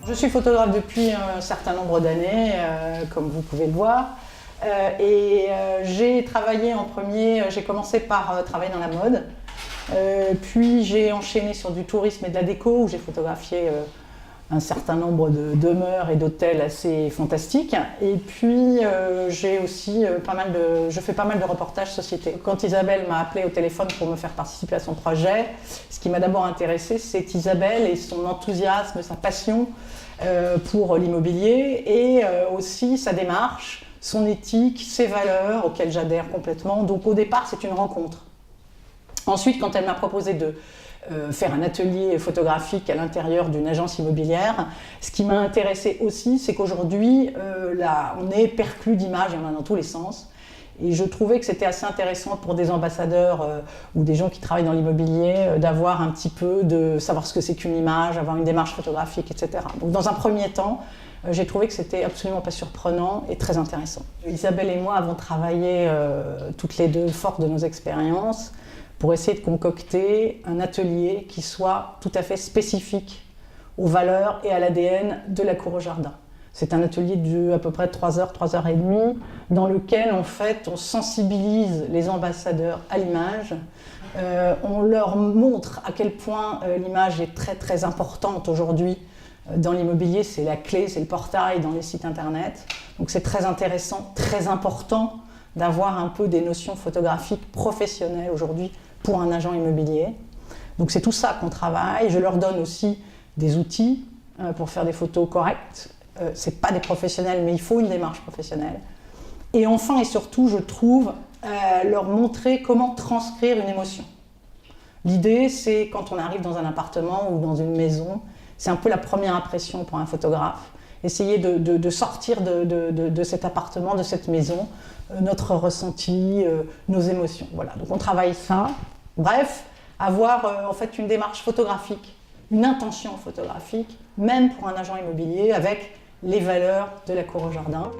Je suis photographe depuis un certain nombre d'années, comme vous pouvez le voir. J'ai travaillé en premier, j'ai commencé par travailler dans la mode. Puis j'ai enchaîné sur du tourisme et de la déco, où j'ai photographié un certain nombre de demeures et d'hôtels assez fantastiques. Et puis je fais pas mal de reportages société. Quand Isabelle m'a appelé au téléphone pour me faire participer à son projet, ce qui m'a d'abord intéressée, c'est Isabelle et son enthousiasme, sa passion pour l'immobilier et aussi sa démarche, son éthique, ses valeurs auxquelles j'adhère complètement. Donc au départ, c'est une rencontre. Ensuite, quand elle m'a proposé de faire un atelier photographique à l'intérieur d'une agence immobilière, ce qui m'a intéressé aussi, c'est qu'aujourd'hui, on est perclus d'images, il y en a dans tous les sens. Et je trouvais que c'était assez intéressant pour des ambassadeurs ou des gens qui travaillent dans l'immobilier d'avoir un petit peu, de savoir ce que c'est qu'une image, avoir une démarche photographique, etc. Donc dans un premier temps, j'ai trouvé que c'était absolument pas surprenant et très intéressant. Isabelle et moi avons travaillé toutes les deux, fortes de nos expériences, pour essayer de concocter un atelier qui soit tout à fait spécifique aux valeurs et à l'ADN de la cour au jardin. C'est un atelier de à peu près 3 heures, 3 heures et demie, dans lequel en fait on sensibilise les ambassadeurs à l'image, on leur montre à quel point l'image est très très importante aujourd'hui dans l'immobilier, c'est la clé, c'est le portail dans les sites internet. Donc c'est très intéressant, très important d'avoir un peu des notions photographiques professionnelles aujourd'hui pour un agent immobilier. Donc c'est tout ça qu'on travaille. Je leur donne aussi des outils pour faire des photos correctes. C'est pas des professionnels, mais il faut une démarche professionnelle. Et enfin et surtout, je trouve, leur montrer comment transcrire une émotion. L'idée, c'est quand on arrive dans un appartement ou dans une maison, c'est un peu la première impression pour un photographe. Essayer de sortir de cet appartement, de cette maison, notre ressenti, nos émotions. Voilà, donc on travaille ça. Bref, avoir en fait une démarche photographique, une intention photographique, même pour un agent immobilier, avec les valeurs de la cour au jardin.